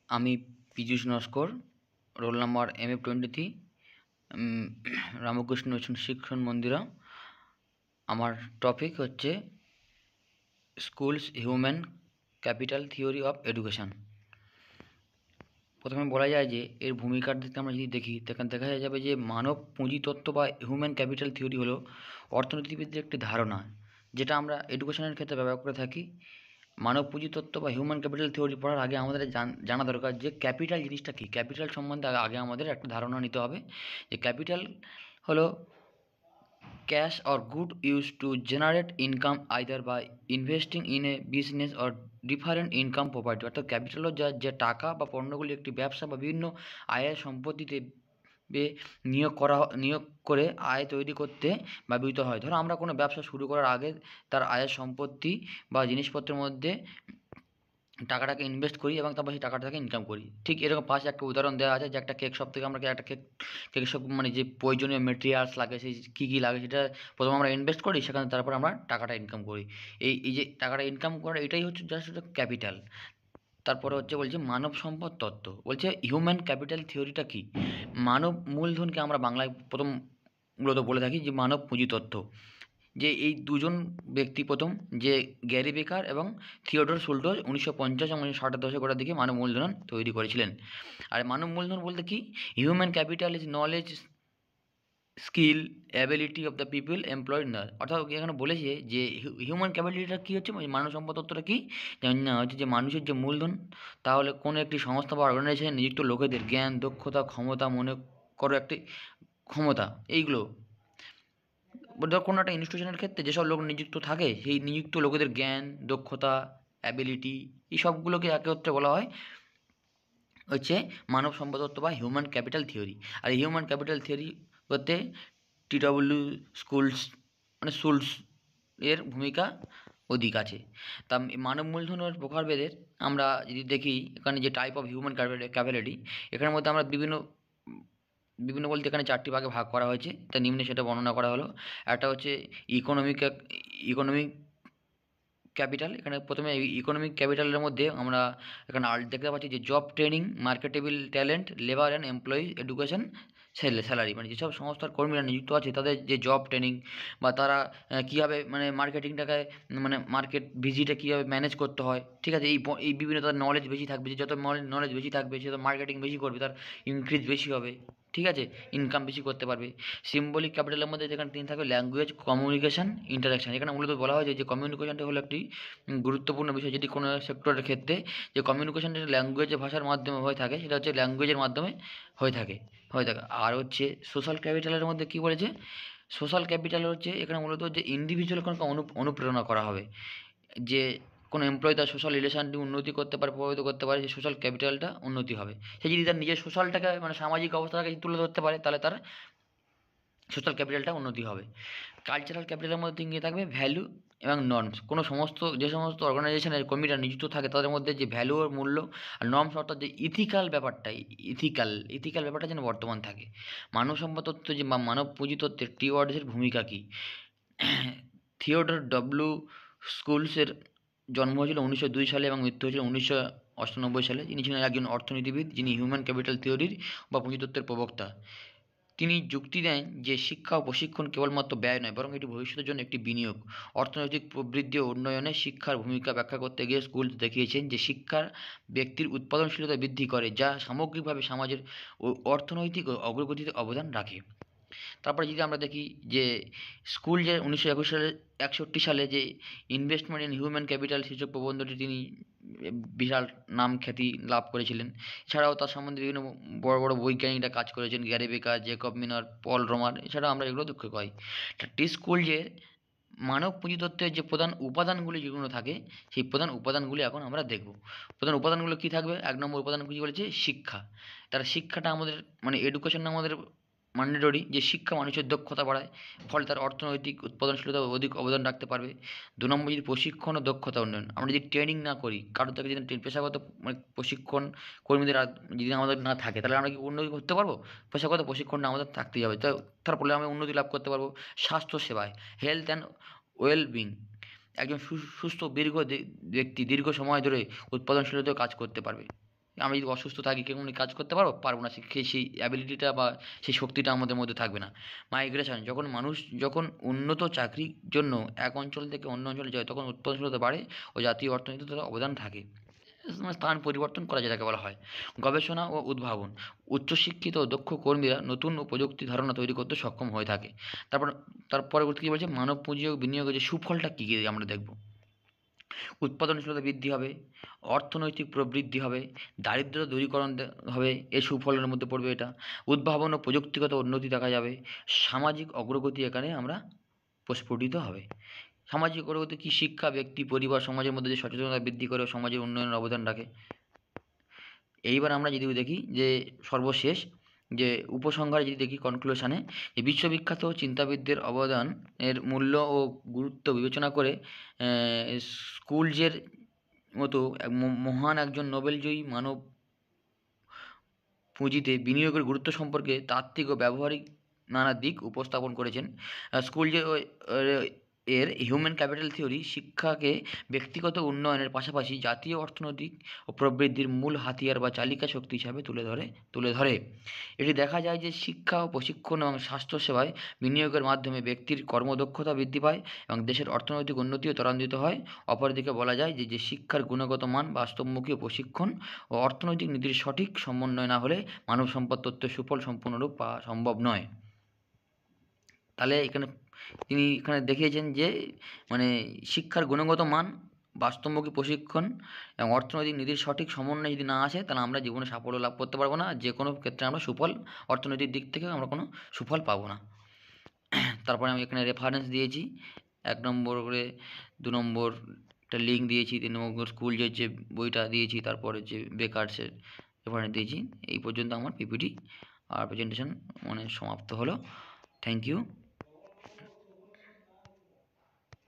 আমি Piyush Naskar, roll number MF23, Ramakrishna mission শিক্ষণ মন্দিরা। আমার টপিক হচ্ছে schools human capital theory of education. প্রথমে বলা যায় যে এর ভূমিকার দিকে আমরা যদি দেখি, তখন দেখা যাবে যে মানব পুঁজি তত্ত্ব বা হিউম্যান ক্যাপিটাল থিওরি হলো অর্থনীতিবিদদের একটি ধারণা, যেটা আমরা এডুকেশনের ক্ষেত্রে ব্যবহার করে থাকি। মানব পুঁজি তত্ত্ব বা হিউম্যান ক্যাপিটাল থিওরি পড়ার আগে আমাদের জানা দরকার যে ক্যাপিটাল জিনিসটা কী। ক্যাপিটাল সম্বন্ধে আগে আমাদের একটা ধারণা নিতে হবে যে ক্যাপিটাল হলো cash or good use to generate income either by investing in a business or different income property. অর্থাৎ ক্যাপিটাল হলো যে টাকা বা পণ্যগুলি একটি ব্যবসা বা বিভিন্ন আয়ের সম্পত্তিতে নিয়োগ করে আয় তৈরি করতে ব্যবহৃত হয়। ধরো আমরা কোনো ব্যবসা শুরু করার আগে তার আয়ের সম্পত্তি বা জিনিসপত্রের মধ্যে টাকাটাকে ইনভেস্ট করি এবং তারপর সেই টাকাটাকে ইনকাম করি। ঠিক এরকম পাশে একটা উদাহরণ দেওয়া আছে যে একটা কেক শপ থেকে আমরা একটা কেকের সব মানে যে প্রয়োজনীয় মেটেরিয়ালস লাগে, সেই কী লাগে সেটা প্রথমে আমরা ইনভেস্ট করি, সেখানে তারপর আমরা টাকাটা ইনকাম করি। এই যে টাকাটা ইনকাম করা, এটাই হচ্ছে জাস্ট ক্যাপিটাল। তারপরে বলছে মানব সম্পদ তত্ত্ব, বলছে হিউম্যান ক্যাপিটাল থিওরিটা কি। মানব মূলধনকে আমরা বাংলায় প্রথম মূলত বলে থাকি যে মানব পুঁজি তত্ত্ব। যে এই দুজন ব্যক্তি প্রথম, যে গ্যারি বেকার এবং থিওডর শুল্টজ 1950 এবং 1960 দশকের দিকে মানব মূলধন তৈরি করেছিলেন। আর মানব মূলধন বলতে কি, human capital is knowledge, skill, ability of the people employed না। অর্থাৎ এখানে বলেছে যে হিউম্যান ক্যাপিটালটা কী হচ্ছে, মানব সম্পদ তত্ত্বটা কী জানি না, হচ্ছে যে মানুষের যে মূলধন, তাহলে কোনো একটি সংস্থা বা অর্গানাইজেশনে নিযুক্ত লোকেদের জ্ঞান, দক্ষতা, ক্ষমতা, মনে করো একটি ক্ষমতা, এইগুলো ধর কোনো একটা ইনস্টিটিউশনের ক্ষেত্রে যেসব লোক নিযুক্ত থাকে, সেই নিযুক্ত লোকেদের জ্ঞান, দক্ষতা, অ্যাবিলিটি, এই সবগুলোকে একত্রে বলা হয় হচ্ছে মানব সম্পদ তত্ত্ব বা হিউম্যান ক্যাপিটাল থিওরি। আর হিউম্যান ক্যাপিটাল থিওরি করতে TW স্কুলস মানে শুল্টজ এর ভূমিকা অধিক আছে। তা মানব মূলধনের প্রকারভেদের আমরা যদি দেখি, এখানে যে টাইপ অফ হিউম্যান ক্যাপাবিলিটি, এখানের মধ্যে আমরা বিভিন্ন বিভিন্ন বলতে এখানে 4টি ভাগে ভাগ করা হয়েছে, তা নিম্নে সেটা বর্ণনা করা হলো। একটা হচ্ছে ইকোনমিক ক্যাপিটাল। এখানে প্রথমে ইকোনমিক ক্যাপিটালের মধ্যে আমরা এখানে দেখতে পাচ্ছি যে job training, marketable talent, labour and employee education, salary. মানে যেসব সংস্থার কর্মীরা নিযুক্ত আছে তাদের যে জব ট্রেনিং বা তারা কীভাবে মানে মার্কেটিংটাকে মানে মার্কেট ভিজিটা কীভাবে ম্যানেজ করতে হয়, ঠিক আছে, এই বিভিন্ন তার নলেজ বেশি থাকবে। যে যত নলেজ বেশি থাকবে সে তো মার্কেটিং বেশি করবে, তার ইনক্রিজ বেশি হবে, ঠিক আছে, ইনকাম বেশি করতে পারবে। সিম্বলিক ক্যাপিটালের মধ্যে যেখানে 3 থাকবে ল্যাঙ্গুয়েজ, কমিউনিকেশন, ইন্টারাকশন। এখানে মূলত বলা হয় যে কমিউনিকেশনটা হলো একটি গুরুত্বপূর্ণ বিষয়। যদি কোনো সেক্টরের ক্ষেত্রে যে কমিউনিকেশনটা ল্যাঙ্গুয়েজে ভাষার মাধ্যমে হয়ে থাকে, সেটা হচ্ছে ল্যাঙ্গুয়েজের মাধ্যমে হয়ে থাকে। আর হচ্ছে সোশ্যাল ক্যাপিটালের মধ্যে কী বলেছে, সোশ্যাল ক্যাপিটাল হচ্ছে এখানে মূলত যে ইন্ডিভিজুয়াল কোনো অনুপ্রেরণা করা হবে, যে কোনো এমপ্লয়ি তার সোশ্যাল রিলেশনটি উন্নতি করতে পারে, প্রভাবিত করতে পারে, যে সোশ্যাল ক্যাপিটালটা উন্নতি হবে। সে যদি তার নিজের সোশ্যালটাকে মানে সামাজিক অবস্থাটাকে তুলে ধরতে পারে, তাহলে তার সোশ্যাল ক্যাপিটালটা উন্নতি হবে। কালচারাল ক্যাপিটালের মধ্যে গিয়ে থাকবে ভ্যালু এবং নর্মস। যে সমস্ত অর্গানাইজেশনের কর্মীরা নিযুক্ত থাকে তাদের মধ্যে যে ভ্যালু ও মূল্য আর নর্মস, অর্থাৎ যে ইথিক্যাল ব্যাপারটা যেন বর্তমান থাকে। মানব সম্পদ তত্ত্ব যে মানব পুঁজি তত্ত্বের টিওয়ার্ডসের ভূমিকা কী। থিওডর ডব্লিউ স্কুলসের জন্ম হয়েছিল 1902 সালে এবং মৃত্যু হয়েছিল 1998 সালে। তিনি ছিলেন একজন অর্থনীতিবিদ যিনি হিউম্যান ক্যাপিটাল থিওরির বা পুঁজিতত্ত্বের প্রবক্তা। তিনি যুক্তি দেন যে শিক্ষা ও প্রশিক্ষণ কেবলমাত্র ব্যয় নয়, বরং এটি ভবিষ্যতের জন্য একটি বিনিয়োগ। অর্থনৈতিক প্রবৃদ্ধি ও উন্নয়নে শিক্ষার ভূমিকা ব্যাখ্যা করতে গিয়ে স্কুল দেখিয়েছেন যে শিক্ষা ব্যক্তির উৎপাদনশীলতা বৃদ্ধি করে, যা সামগ্রিকভাবে সমাজের অর্থনৈতিক অগ্রগতিতে অবদান রাখে। তারপরে যদি আমরা দেখি যে স্কুল যে 1961 সালে যে ইনভেস্টমেন্ট ইন হিউম্যান ক্যাপিটাল শীর্ষক প্রবন্ধটি তিনি বিশাল নাম খ্যাতি লাভ করেছিলেন। এছাড়াও তার সম্বন্ধে বিভিন্ন বড় বড় বৈজ্ঞানিকরা কাজ করেছেন, গ্যারি বেকার, জেকব মিনার, পল রোমার। এছাড়াও আমরা এগুলো দেখতে পাই। টি স্কুল যে মানব পুঁজিতত্ত্বের যে প্রধান উপাদানগুলি যেগুলো থাকে, সেই প্রধান উপাদানগুলি এখন আমরা দেখব। প্রধান উপাদানগুলো কী থাকবে, 1 নম্বর উপাদান কী বলেছে, শিক্ষা। তার শিক্ষাটা আমাদের মানে এডুকেশন আমাদের ম্যান্ডেটরি, যে শিক্ষা মানুষের দক্ষতা বাড়ায়, ফলে তার অর্থনৈতিক উৎপাদনশীলতা অধিক অবদান রাখতে পারবে। 2 নম্বর যদি প্রশিক্ষণ ও দক্ষতা উন্নয়ন। আমরা যদি ট্রেনিং না করি, কারোর থেকে যদি পেশাগত মানে প্রশিক্ষণ কর্মীদের যদি আমাদের না থাকে, তাহলে আমরা কি উন্নতি করতে পারবো? পেশাগত প্রশিক্ষণটা আমাদের থাকতেই হবে, তার ফলে আমরা উন্নতি লাভ করতে পারবো। স্বাস্থ্য সেবায় হেলথ অ্যান্ড ওয়েলবিং, একজন সুস্থ ব্যক্তি দীর্ঘ সময় ধরে উৎপাদনশীলতায় কাজ করতে পারবে। আমি যদি অসুস্থ থাকি কেমন কাজ করতে পারবো না, সেই অ্যাবিলিটিটা বা সেই শক্তিটা আমাদের মধ্যে থাকবে না। মাইগ্রেশন, যখন মানুষ যখন উন্নত চাকরির জন্য এক অঞ্চল থেকে অন্য অঞ্চলে যায় তখন উৎপাদনশীলতা বাড়ে ও জাতীয় অর্থনীতিতে তার অবদান থাকে। স্থান পরিবর্তন করা যেটাকে বলা হয়। গবেষণা ও উদ্ভাবন, উচ্চশিক্ষিত ও দক্ষ কর্মীরা নতুন ও প্রযুক্তি ধারণা তৈরি করতে সক্ষম হয়ে থাকে। তারপর তার পরবর্তী কী বলছে, মানব পুঁজি ও বিনিয়োগের যে সুফলটা কী কী আমরা দেখব। উৎপাদনশীলতা বৃদ্ধি হবে, অর্থনৈতিক প্রবৃদ্ধি হবে, দারিদ্রতা দূরীকরণ হবে, এর সুফলের মধ্যে পড়বে এটা। উদ্ভাবন ও প্রযুক্তিগত উন্নতি দেখা যাবে, সামাজিক অগ্রগতি এখানে আমরা প্রস্ফুটিত হবে। সামাজিক অগ্রগতি কি, শিক্ষা ব্যক্তি পরিবার সমাজের মধ্যে যে সচেতনতা বৃদ্ধি করে ও সমাজের উন্নয়নের অবদান রাখে। এইবার আমরা যদি দেখি যে সর্বশেষ যে উপসংহারে যদি দেখি কনক্লুশনে, যে বিশ্ববিখ্যাত চিন্তাবিদদের অবদান এর মূল্য ও গুরুত্ব বিবেচনা করে স্কুলজের মতো মহান একজন নোবেলজয়ী মানব পুঁজিতে বিনিয়োগের গুরুত্ব সম্পর্কে তাত্ত্বিক ও ব্যবহারিক নানা দিক উপস্থাপন করেছেন। স্কুলজে এর হিউম্যান ক্যাপিটাল থিওরি শিক্ষাকে ব্যক্তিগত উন্নয়নের পাশাপাশি জাতীয় অর্থনৈতিক ও প্রবৃদ্ধির মূল হাতিয়ার বা চালিকা শক্তি হিসাবে তুলে ধরে। এটি দেখা যায় যে শিক্ষা ও প্রশিক্ষণ এবং স্বাস্থ্যসেবায় বিনিয়োগের মাধ্যমে ব্যক্তির কর্মদক্ষতা বৃদ্ধি পায় এবং দেশের অর্থনৈতিক উন্নতিও ত্বরান্বিত হয়। অপরদিকে বলা যায় যে শিক্ষার গুণগত মান, বাস্তবমুখী প্রশিক্ষণ ও অর্থনৈতিক নীতির সঠিক সমন্বয় না হলে মানব সম্পদ তত্ত্বের সুফল সম্পূর্ণরূপ পাওয়া সম্ভব নয়। তাহলে তিনি এখানে দেখিয়েছেন যে মানে শিক্ষার গুণগত মান, বাস্তবমুখী প্রশিক্ষণ এবং অর্থনৈতিক নীতির সঠিক সমন্বয় যদি না আসে তাহলে আমরা জীবনে সাফল্য লাভ করতে পারবো না। যে কোনো ক্ষেত্রে আমরা সুফল, অর্থনৈতিক দিক থেকে আমরা কোনো সুফল পাবো না। তারপরে আমি এখানে রেফারেন্স দিয়েছি 1 নম্বর করে, 2 নম্বর একটা লিঙ্ক দিয়েছি, 3 নম্বর স্কুল যে বইটা দিয়েছি, তারপরে যে বেকারসের রেফারেন্স দিয়েছি। এই পর্যন্ত আমার পিপিটি আর প্রেজেন্টেশন সমাপ্ত হলো। Thank you.